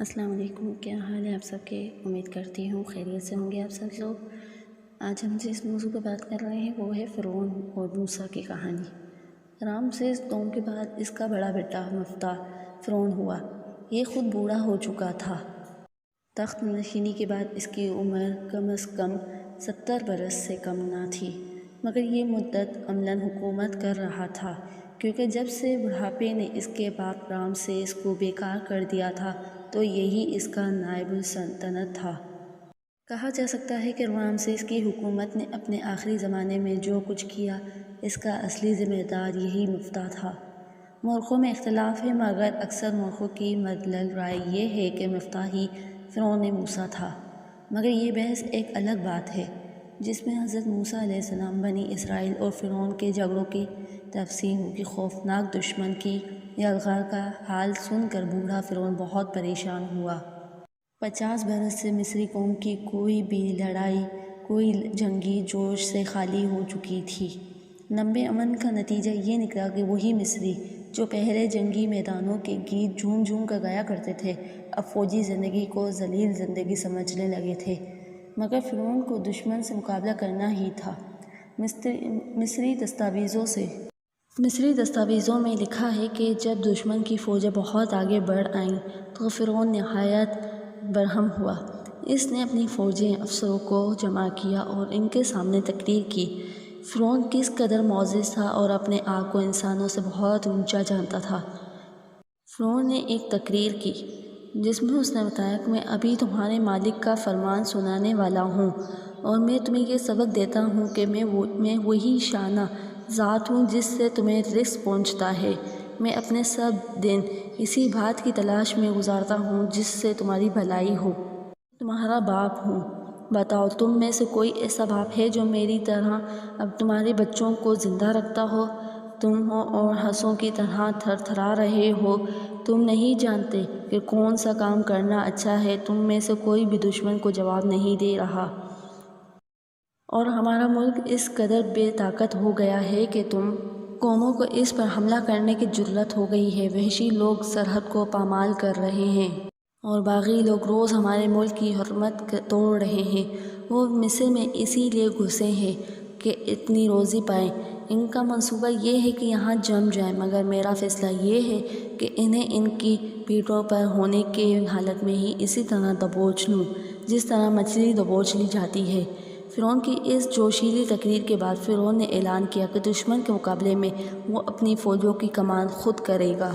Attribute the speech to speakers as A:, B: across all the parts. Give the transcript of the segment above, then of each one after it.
A: السلام علیکم، کیا حال ہے آپ سب کے؟ امید کرتی ہوں خیریت سے ہوں گے آپ سب لوگ۔ آج ہم جس موضوع پہ بات کر رہے ہیں وہ ہے فرعون اور موسیٰ کی کہانی۔ رامسیس قوم کے بعد اس کا بڑا بیٹا مفتاح فرعون ہوا۔ یہ خود بوڑھا ہو چکا تھا۔ تخت نشینی کے بعد اس کی عمر کم از کم 70 برس سے کم نہ تھی، مگر یہ مدت عملاً حکومت کر رہا تھا، کیونکہ جب سے بڑھاپے نے اس کے باپ رامسیس کو بیکار کر دیا تھا تو یہی اس کا نائب السلطنت تھا۔ کہا جا سکتا ہے کہ رامسیس کی حکومت نے اپنے آخری زمانے میں جو کچھ کیا اس کا اصلی ذمہ دار یہی مفتاح تھا۔ مورخوں میں اختلاف ہے، مگر اکثر مورخوں کی مدلل رائے یہ ہے کہ مفتاح ہی فرعون موسیٰ تھا، مگر یہ بحث ایک الگ بات ہے جس میں حضرت موسیٰ علیہ السلام، بنی اسرائیل اور فرعون کے جھگڑوں کی تفصیل ہوگی۔ خوفناک دشمن کی یلغار کا حال سن کر بوڑھا فرعون بہت پریشان ہوا۔ 50 برس سے مصری قوم کی کوئی بھی لڑائی کوئی جنگی جوش سے خالی ہو چکی تھی۔ لمبے امن کا نتیجہ یہ نکلا کہ وہی مصری جو پہلے جنگی میدانوں کے گیت جھوم جھوم کر گایا کرتے تھے، اب فوجی زندگی کو ذلیل زندگی سمجھنے لگے تھے۔ مگر فرعون کو دشمن سے مقابلہ کرنا ہی تھا۔ مصری دستاویزوں میں لکھا ہے کہ جب دشمن کی فوجیں بہت آگے بڑھ آئیں تو فرعون نہایت برہم ہوا۔ اس نے اپنی فوجی افسروں کو جمع کیا اور ان کے سامنے تقریر کی۔ فرعون کس قدر معزز تھا اور اپنے آپ کو انسانوں سے بہت اونچا جانتا تھا۔ فرعون نے ایک تقریر کی جس میں اس نے بتایا کہ میں ابھی تمہارے مالک کا فرمان سنانے والا ہوں اور میں تمہیں یہ سبق دیتا ہوں کہ میں وہی شانہ ذات ہوں جس سے تمہیں رزق پہنچتا ہے۔ میں اپنے سب دن اسی بات کی تلاش میں گزارتا ہوں جس سے تمہاری بھلائی ہو۔ تمہارا باپ ہوں۔ بتاؤ تم میں سے کوئی ایسا باپ ہے جو میری طرح اب تمہارے بچوں کو زندہ رکھتا ہو؟ تم ہو اور ہنسوں کی طرح تھر تھرا رہے ہو۔ تم نہیں جانتے کہ کون سا کام کرنا اچھا ہے۔ تم میں سے کوئی بھی دشمن کو جواب نہیں دے رہا، اور ہمارا ملک اس قدر بے طاقت ہو گیا ہے کہ تم قوموں کو اس پر حملہ کرنے کی جرأت ہو گئی ہے۔ وحشی لوگ سرحد کو پامال کر رہے ہیں اور باغی لوگ روز ہمارے ملک کی حرمت توڑ رہے ہیں۔ وہ مصر میں اسی لیے گھسے ہیں کہ اتنی روزی پائیں۔ ان کا منصوبہ یہ ہے کہ یہاں جم جائیں، مگر میرا فیصلہ یہ ہے کہ انہیں ان کی پیٹھوں پر ہونے کی حالت میں ہی اسی طرح دبوچ لوں جس طرح مچھلی دبوچ لی جاتی ہے۔ فرعون کی اس جوشیلی تقریر کے بعد فرعون نے اعلان کیا کہ دشمن کے مقابلے میں وہ اپنی فوجوں کی کمان خود کرے گا۔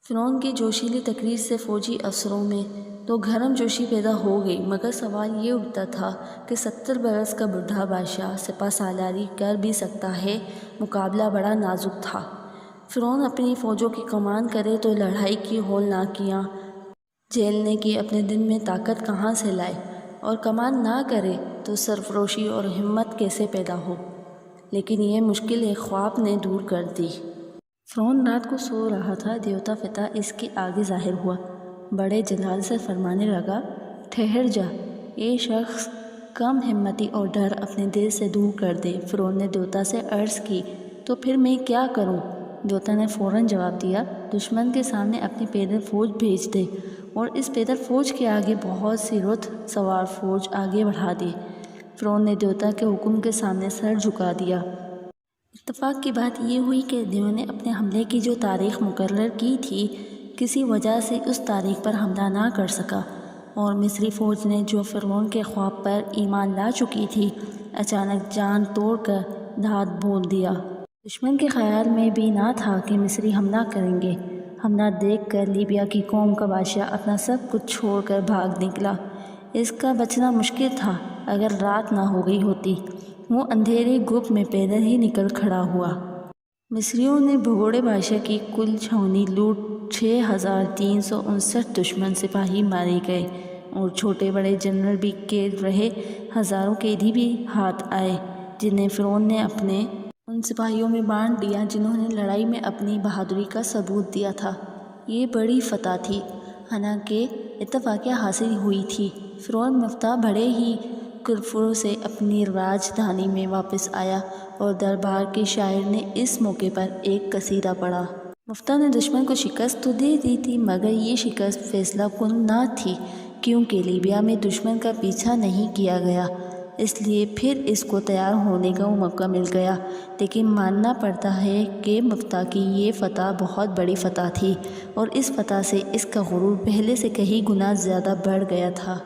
A: فرعون کی جوشیلی تقریر سے فوجی افسروں میں تو گرم جوشی پیدا ہو گئی، مگر سوال یہ اٹھتا تھا کہ 70 برس کا بوڑھا بادشاہ سپہ سالاری کر بھی سکتا ہے؟ مقابلہ بڑا نازک تھا۔ فرعون اپنی فوجوں کی کمان کرے تو لڑائی کی ہولناکیاں جھیلنے کی اپنے دل میں طاقت کہاں سے لائے، اور کمان نہ کرے تو سرفروشی اور ہمت کیسے پیدا ہو؟ لیکن یہ مشکل ایک خواب نے دور کر دی۔ فرعون رات کو سو رہا تھا، دیوتا فتح اس کے آگے ظاہر ہوا، بڑے جلال سے فرمانے لگا، ٹھہر جا، یہ شخص کم ہمتی اور ڈر اپنے دل سے دور کر دے۔ فرعون نے دیوتا سے عرض کی، تو پھر میں کیا کروں؟ دیوتا نے فوراً جواب دیا، دشمن کے سامنے اپنی پیدل فوج بھیج دے اور اس پیدل فوج کے آگے بہت سی رتھ سوار فوج آگے بڑھا دے۔ فرعون نے دیوتا کے حکم کے سامنے سر جھکا دیا۔ اتفاق کی بات یہ ہوئی کہ دیو نے اپنے حملے کی جو تاریخ مقرر کی تھی کسی وجہ سے اس تاریخ پر حملہ نہ کر سکا، اور مصری فوج نے جو فرعون کے خواب پر ایمان لا چکی تھی اچانک جان توڑ کر دھات بول دیا۔ دشمن کے خیال میں بھی نہ تھا کہ مصری حملہ کریں گے۔ حملہ دیکھ کر لیبیا کی قوم کا بادشاہ اپنا سب کچھ چھوڑ کر بھاگ نکلا۔ اس کا بچنا مشکل تھا اگر رات نہ ہو گئی ہوتی۔ وہ اندھیرے گپ میں پیدل ہی نکل کھڑا ہوا۔ مصریوں نے بھگوڑے بادشاہ کی کل چھاؤنی لوٹ 6359 دشمن سپاہی مارے گئے اور چھوٹے بڑے جنرل بھی قید رہے۔ ہزاروں قیدی بھی ہاتھ آئے جنہیں فرعون نے اپنے ان سپاہیوں میں بانٹ دیا جنہوں نے لڑائی میں اپنی بہادری کا ثبوت دیا تھا۔ یہ بڑی فتح تھی، حالانکہ اتفاقیہ حاصل ہوئی تھی۔ فرعون مفتاح بڑے ہی کرفر سے اپنی راجدھانی میں واپس آیا اور دربار کے شاعر نے اس موقع پر ایک قصیدہ پڑھا۔ مفتاح نے دشمن کو شکست تو دے دی تھی، مگر یہ شکست فیصلہ کن نہ تھی، کیونکہ لیبیا میں دشمن کا پیچھا نہیں کیا گیا، اس لیے پھر اس کو تیار ہونے کا موقع مل گیا۔ لیکن ماننا پڑتا ہے کہ مفتاح کی یہ فتح بہت بڑی فتح تھی، اور اس فتح سے اس کا غرور پہلے سے کئی گنا زیادہ بڑھ گیا تھا۔